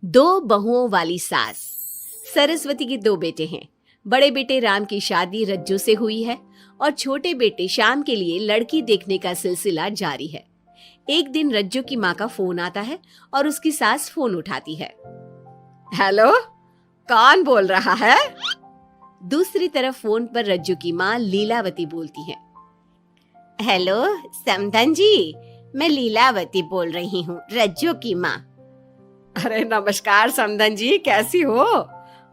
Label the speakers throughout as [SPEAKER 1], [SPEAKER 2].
[SPEAKER 1] दो बहुओं वाली सास। सरस्वती के दो बेटे हैं। बड़े बेटे राम की शादी रज्जू से हुई है और छोटे बेटे श्याम के लिए लड़की देखने का सिलसिला जारी है। एक दिन रज्जू की माँ का फोन आता है और उसकी सास फोन उठाती है। हेलो, कौन बोल रहा है? दूसरी तरफ फोन पर रज्जू की माँ लीलावती बोलती है। हेलो समधन जी, मैं लीलावती बोल रही हूँ, रज्जू की माँ। अरे नमस्कार समधन जी, कैसी हो?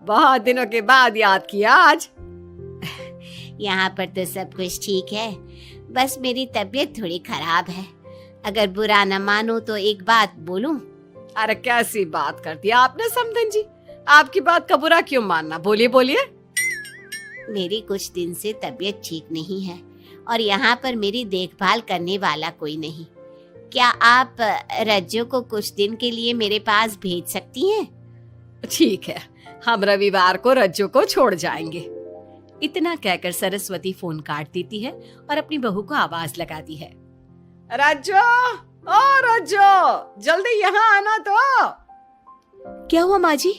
[SPEAKER 1] बहुत दिनों के बाद याद किया आज।
[SPEAKER 2] यहाँ पर तो सब कुछ ठीक है, बस मेरी तबीयत थोड़ी खराब है। अगर बुरा न मानो तो एक बात बोलूं?
[SPEAKER 1] अरे कैसी बात कर दी आपने समधन जी, आपकी बात का बुरा क्यों मानना, बोलिए बोलिए।
[SPEAKER 2] मेरी कुछ दिन से तबीयत ठीक नहीं है और यहाँ पर मेरी देखभाल करने वाला कोई नहीं। क्या आप रज्जू को कुछ दिन के लिए मेरे पास भेज सकती हैं?
[SPEAKER 1] ठीक है, हम रविवार को रज्जू को छोड़ जाएंगे। इतना कहकर सरस्वती फोन काट देती है और अपनी बहू को आवाज लगाती है। रज्जू, ओ रज्जू, जल्दी यहाँ आना तो। क्या हुआ माँ जी,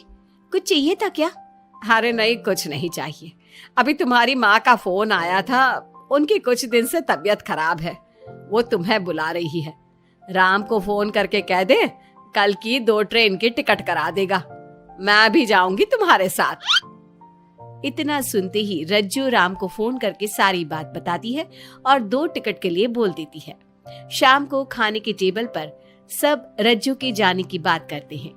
[SPEAKER 1] कुछ चाहिए था क्या? अरे नहीं, कुछ नहीं चाहिए। अभी तुम्हारी माँ का फोन आया था, उनकी कुछ दिन से तबीयत खराब है, वो तुम्हें बुला रही है। राम को फोन करके कह दे कल की 2 ट्रेन की टिकट करा देगा, मैं भी जाऊंगी तुम्हारे साथ। इतना सुनते ही रज्जू राम को फोन करके सारी बात बताती है और 2 टिकट के लिए बोल देती है। शाम को खाने के टेबल पर सब रज्जू के जाने की बात करते हैं।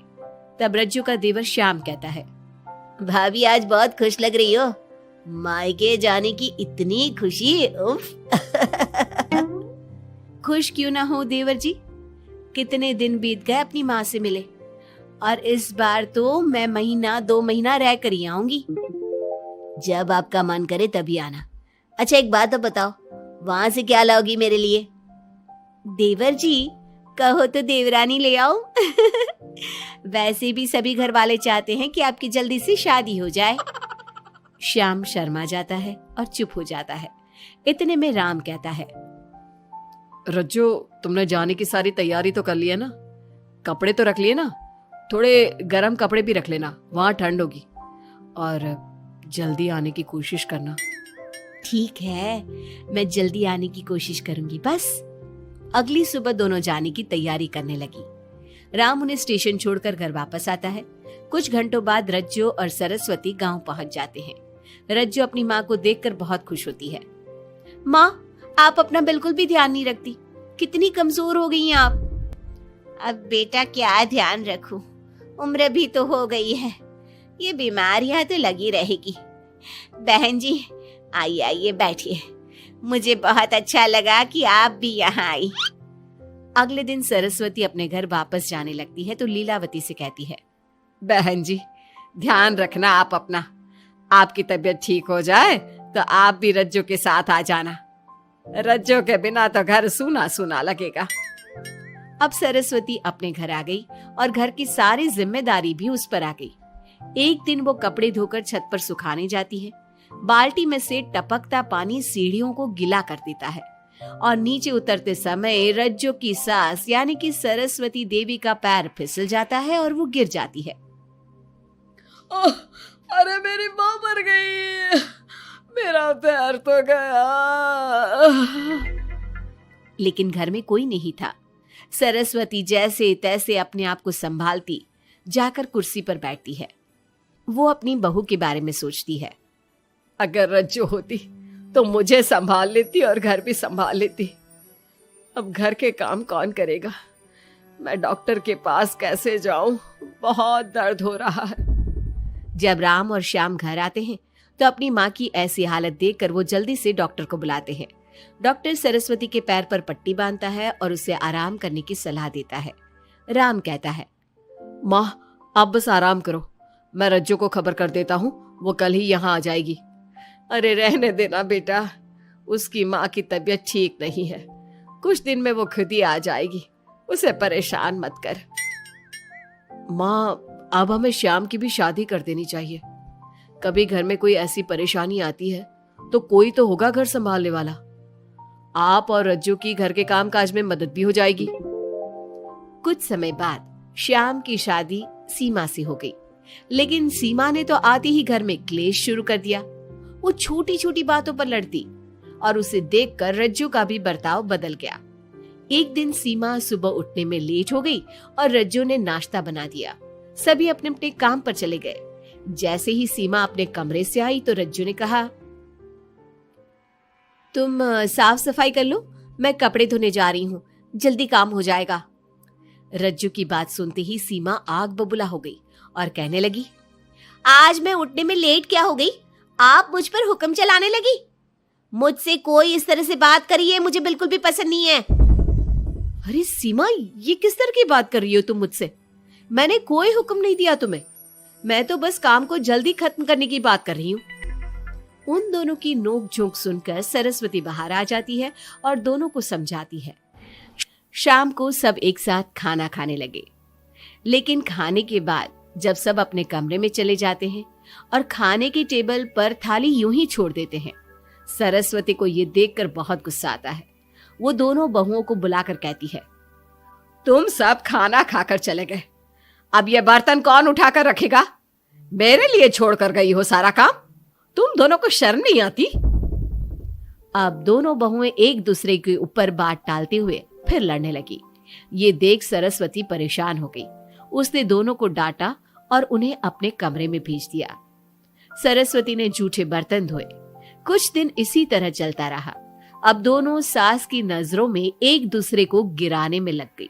[SPEAKER 1] तब रज्जू का देवर श्याम कहता है,
[SPEAKER 2] भाभी आज बहुत खुश लग रही हो, मायके जाने की इतनी खुशी, उफ।
[SPEAKER 1] खुश क्यों ना हो देवर जी, कितने दिन बीत गए अपनी माँ से मिले, और इस बार तो मैं 1-2 महीना रह कर ही आऊंगी।
[SPEAKER 2] जब आपका मन करे तभी आना। अच्छा एक बात तो बताओ, वहां से क्या लाओगी मेरे लिए?
[SPEAKER 1] देवर जी, कहो तो देवरानी ले आओ। वैसे भी सभी घर वाले चाहते हैं कि आपकी जल्दी से शादी हो जाए। श्याम शर्मा जाता है और चुप हो जाता है। इतने में राम कहता है, रज्जू, तुमने जाने की सारी तैयारी तो कर ली है ना? कपड़े तो रख लिए ना? थोड़े गर्म कपड़े भी रख लेना, वहां ठंड होगी, और जल्दी आने की कोशिश करना। ठीक है, मैं जल्दी आने की कोशिश करूंगी बस। अगली सुबह दोनों जाने की तैयारी करने लगी। राम उन्हें स्टेशन छोड़कर घर वापस आता है। कुछ घंटों बाद रज्जू और सरस्वती गांव पहुंच जाते हैं। रज्जू अपनी माँ को देखकर बहुत खुश होती है। माँ, आप अपना बिल्कुल भी ध्यान नहीं रखती, कितनी कमजोर हो गई हैं आप।
[SPEAKER 2] अब बेटा क्या ध्यान रखूं, उम्र भी तो हो गई है, ये बीमारियां तो लगी रहेगी। बहन जी आइए आइए बैठिए, मुझे बहुत अच्छा लगा कि आप भी यहाँ आई।
[SPEAKER 1] अगले दिन सरस्वती अपने घर वापस जाने लगती है तो लीलावती से कहती है, बहन जी ध्यान रखना आप अपना, आपकी तबीयत ठीक हो जाए तो आप भी रज्जू के साथ आ जाना, रज्जू के बिना तो घर सूना सूना लगेगा। अब सरस्वती अपने घर आ गई और घर की सारी जिम्मेदारी भी उस पर आ गई। एक दिन वो कपड़े धोकर छत पर सुखाने जाती है। बाल्टी में से टपकता पानी सीढ़ियों को गीला कर देता है और नीचे उतरते समय रज्जू की सास यानी कि सरस्वती देवी का पैर फिसल जाता है और वो गिर जाती है। ओह, अरे मेरी माँ मर गई, मेरा पैर तो गया। लेकिन घर में कोई नहीं था। सरस्वती जैसे तैसे अपने आप को संभालती जाकर कुर्सी पर बैठती है। वो अपनी बहू के बारे में सोचती है, अगर रज्जू होती तो मुझे संभाल लेती और घर भी संभाल लेती। अब घर के काम कौन करेगा? मैं डॉक्टर के पास कैसे जाऊं? बहुत दर्द हो रहा है। जब राम और श्याम घर आते हैं तो अपनी माँ की ऐसी हालत देखकर वो जल्दी से डॉक्टर को बुलाते हैं। डॉक्टर सरस्वती के पैर पर पट्टी बांधता है और उसे आराम करने की सलाह देता है। राम कहता है, माँ आप बस आराम करो, मैं रज्जू को खबर कर देता हूँ, वो कल ही यहाँ आ जाएगी। अरे रहने देना बेटा, उसकी माँ की तबीयत ठीक नहीं है, कुछ दिन में वो खुद ही आ जाएगी, उसे परेशान मत कर। माँ अब हमें श्याम की भी शादी कर देनी चाहिए, कभी घर में कोई ऐसी परेशानी आती है तो कोई तो होगा घर संभालने वाला। आप और रज्जू की घर के कामकाज में मदद भी हो जाएगी। कुछ समय बाद श्याम की शादी सीमा से हो गई, लेकिन सीमा ने तो आते ही घर में क्लेश शुरू कर दिया। वो छोटी छोटी बातों पर लड़ती और उसे देखकर रज्जू का भी बर्ताव बदल गया। एक दिन सीमा सुबह उठने में लेट हो गई और रज्जू ने नाश्ता बना दिया। सभी अपने अपने काम पर चले गए। जैसे ही सीमा अपने कमरे से आई तो रज्जू ने कहा, तुम साफ सफाई कर लो, मैं कपड़े धोने जा रही हूँ, जल्दी काम हो जाएगा। रज्जू की बात सुनते ही सीमा आग बबूला हो गई और कहने लगी,
[SPEAKER 2] आज मैं उठने में लेट क्या हो गई? आप मुझ पर हुक्म चलाने लगी। मुझसे कोई इस तरह से बात करी है मुझे बिल्कुल भी पसंद नहीं है।
[SPEAKER 1] अरे सीमा, ये किस तरह की बात कर रही हो तुम मुझसे? मैंने कोई हुक्म नहीं दिया तुम्हें, मैं तो बस काम को जल्दी खत्म करने की बात कर रही हूँ। उन दोनों की नोक झोंक सुनकर सरस्वती बाहर आ जाती है और दोनों को समझाती है। शाम को सब एक साथ खाना खाने लगे, लेकिन खाने के बाद जब सब अपने कमरे में चले जाते हैं और खाने की टेबल पर थाली यूं ही छोड़ देते हैं, सरस्वती को ये देखकर बहुत गुस्सा आता है। वो दोनों बहुओं को बुलाकर कहती है, तुम सब खाना खाकर चले गए, अब ये बर्तन कौन उठाकर रखेगा? मेरे लिए छोड़कर गई हो सारा काम। तुम दोनों को शर्म नहीं आती? अब दोनों बहुएं एक दूसरे के ऊपर बात टालते हुए फिर लड़ने लगी। ये देख सरस्वती परेशान हो गई। उसने दोनों को डांटा और उन्हें अपने कमरे में भेज दिया। सरस्वती ने जूठे बर्तन धोए। कुछ दिन इसी तरह चलता रहा। अब दोनों सास की नजरों में एक दूसरे को गिराने में लग गई।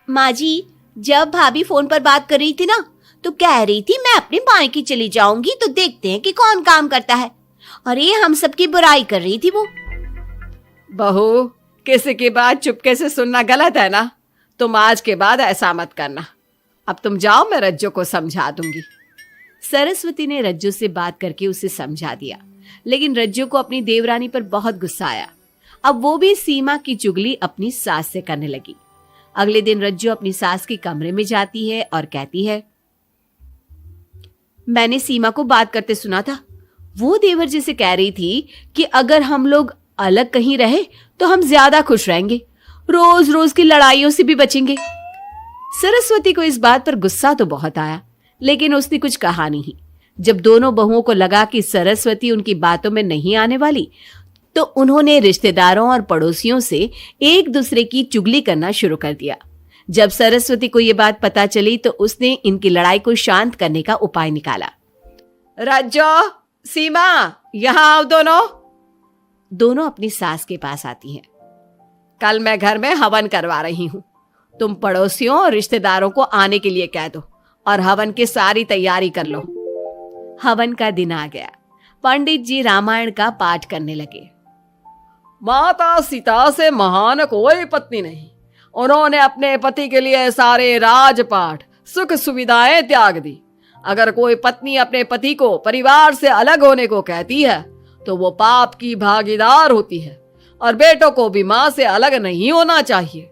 [SPEAKER 2] माँ जी, जब भाभी फोन पर बात कर रही थी ना, तो कह रही थी मैं अपने मायके चली जाऊंगी तो देखते हैं कि कौन काम करता है। और ये हम सबकी बुराई कर रही थी वो।
[SPEAKER 1] बहू, किसी की बात चुपके से सुनना गलत है ना। तुम आज के बाद ऐसा मत करना। अब तुम जाओ, मैं रज्जू को समझा दूंगी। सरस्वती ने रज्जू से बात करके उसे समझा दिया, लेकिन रज्जू को अपनी देवरानी पर बहुत गुस्सा आया। अब वो भी सीमा की चुगली अपनी सास से करने लगी। अगले दिन रज्जू अपनी सास के कमरे में जाती है और कहती है, मैंने सीमा को बात करते सुना था। वो देवर जी से कह रही थी कि अगर हम लोग अलग कहीं रहे तो हम ज्यादा खुश रहेंगे, रोज रोज की लड़ाइयों से भी बचेंगे। सरस्वती को इस बात पर गुस्सा तो बहुत आया, लेकिन उसने कुछ कहा नहीं। जब दोनों बहुओं को लगा कि सरस्वती उनकी बातों में नहीं आने वाली, तो उन्होंने रिश्तेदारों और पड़ोसियों से एक दूसरे की चुगली करना शुरू कर दिया। जब सरस्वती को यह बात पता चली तो उसने इनकी लड़ाई को शांत करने का उपाय निकाला। रज्जो, सीमा, यहां आओ दोनों। दोनों अपनी सास के पास आती हैं। कल मैं घर में हवन करवा रही हूं, तुम पड़ोसियों और रिश्तेदारों को आने के लिए कह दो और हवन की सारी तैयारी कर लो। हवन का दिन आ गया। पंडित जी रामायण का पाठ करने लगे। माता सीता से महान कोई पत्नी नहीं, उन्होंने अपने पति के लिए सारे राजपाट सुख सुविधाएं त्याग दी। अगर कोई पत्नी अपने पति को परिवार से अलग होने को कहती है तो वो पाप की भागीदार होती है, और बेटों को भी मां से अलग नहीं होना चाहिए।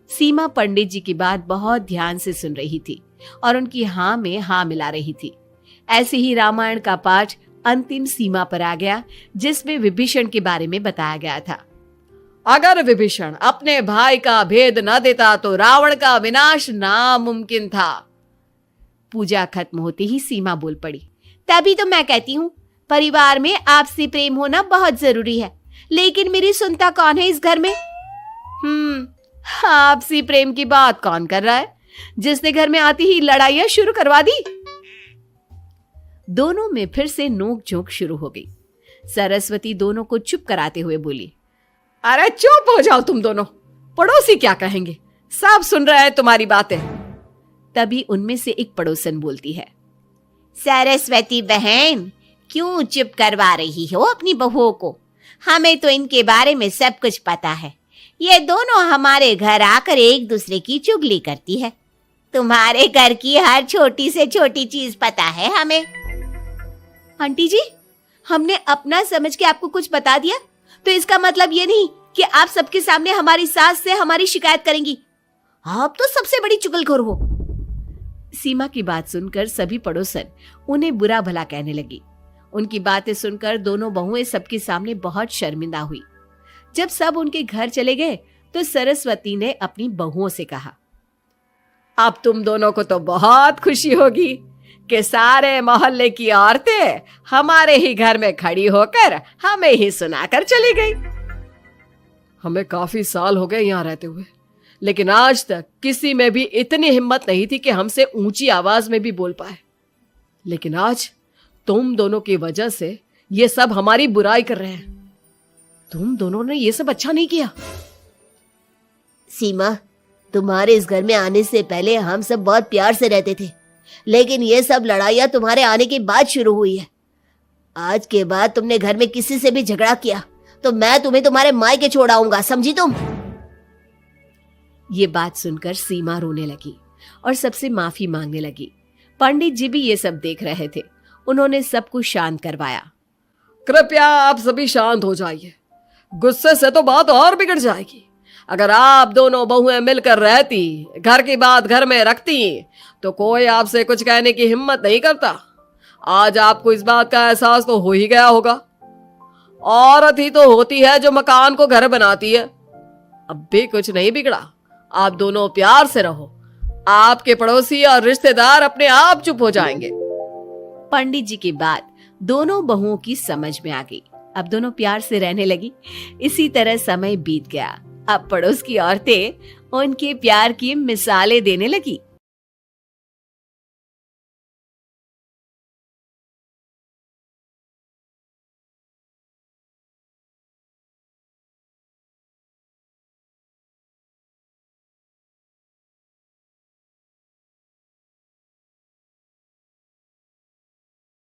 [SPEAKER 1] सीमा पंडित जी की बात बहुत ध्यान से सुन रही थी और उनकी हाँ में हाँ मिला रही थी। ऐसे ही रामायण का पाठ अंतिम सीमा पर आ गया, जिसमें विभीषण के बारे में बताया गया था। अगर विभीषण अपने भाई का भेद न देता तो रावण का विनाश नामुमकिन था। पूजा खत्म होते ही सीमा बोल पड़ी,
[SPEAKER 2] तभी तो मैं कहती हूँ परिवार में आपसी प्रेम होना बहुत जरूरी है, लेकिन मेरी सुनता कौन है इस घर में?
[SPEAKER 1] आपसी प्रेम की बात कौन कर रहा है, जिसने घर में आती ही लड़ाइयां शुरू करवा दी। दोनों में फिर से नोक झोंक शुरू हो गई। सरस्वती दोनों को चुप कराते हुए बोली, अरे चुप हो जाओ तुम दोनों, पड़ोसी क्या कहेंगे, सब सुन रहे हैं तुम्हारी बातें। तभी उनमें से एक पड़ोसन बोलती है,
[SPEAKER 2] सरस्वती बहन, क्यों चुप करवा रही हो अपनी बहुओं को? हमें तो इनके बारे में सब कुछ पता है। ये दोनों हमारे घर आकर एक दूसरे की चुगली करती है। तुम्हारे घर की हर छोटी से छोटी चीज पता है हमें।
[SPEAKER 1] आंटी जी, हमने अपना समझ के आपको कुछ बता दिया तो इसका मतलब ये नहीं कि आप सबके सामने हमारी सास से हमारी शिकायत करेंगी। आप तो सबसे बड़ी चुगलखोर हो। सीमा की बात सुनकर सभी पड़ोसन उन्हें बुरा भला कहने लगी। उनकी बातें सुनकर दोनों बहुएं सबके सामने बहुत शर्मिंदा हुई। जब सब उनके घर चले गए तो सरस्वती ने अपनी बहुओं से कहा, अब तुम दोनों को तो बहुत खुशी होगी कि सारे मोहल्ले की औरतें हमारे ही घर में खड़ी होकर हमें ही सुनाकर चली गई। हमें काफी साल हो गए यहाँ रहते हुए, लेकिन आज तक किसी में भी इतनी हिम्मत नहीं थी कि हमसे ऊंची आवाज में भी बोल पाए। लेकिन आज तुम दोनों की वजह से ये सब हमारी बुराई कर रहे हैं। तुम दोनों ने ये सब अच्छा नहीं किया।
[SPEAKER 2] सीमा, तुम्हारे इस घर में आने से पहले हम सब बहुत प्यार से रहते थे, लेकिन ये सब लड़ाइयाँ तुम्हारे आने के बाद शुरू हुई है। आज के बाद तुमने घर में किसी से भी झगड़ा किया तो मैं तुम्हें तुम्हारे मायके छोड़ आऊंगा, समझी तुम?
[SPEAKER 1] ये बात सुनकर सीमा रोने लगी और सबसे माफी मांगने लगी। पंडित जी भी ये सब देख रहे थे। उन्होंने सबको शांत करवाया। कृपया आप सभी शांत हो जाइए, गुस्से से तो बात और बिगड़ जाएगी। अगर आप दोनों बहुएं मिलकर रहती, घर की बात घर में रखती, तो कोई आपसे कुछ कहने की हिम्मत नहीं करता। आज आपको इस बात का एहसास तो हो ही गया होगा। औरत ही तो होती है जो मकान को घर बनाती है। अब भी कुछ नहीं बिगड़ा, आप दोनों प्यार से रहो। आपके पड़ोसी और रिश्तेदार अपने आप चुप हो जाएंगे। पंडित जी की बात दोनों बहुओं की समझ में आ गई। अब दोनों प्यार से रहने लगी। इसी तरह समय बीत गया। अब पड़ोस की औरतें उनके प्यार की मिसालें देने लगी।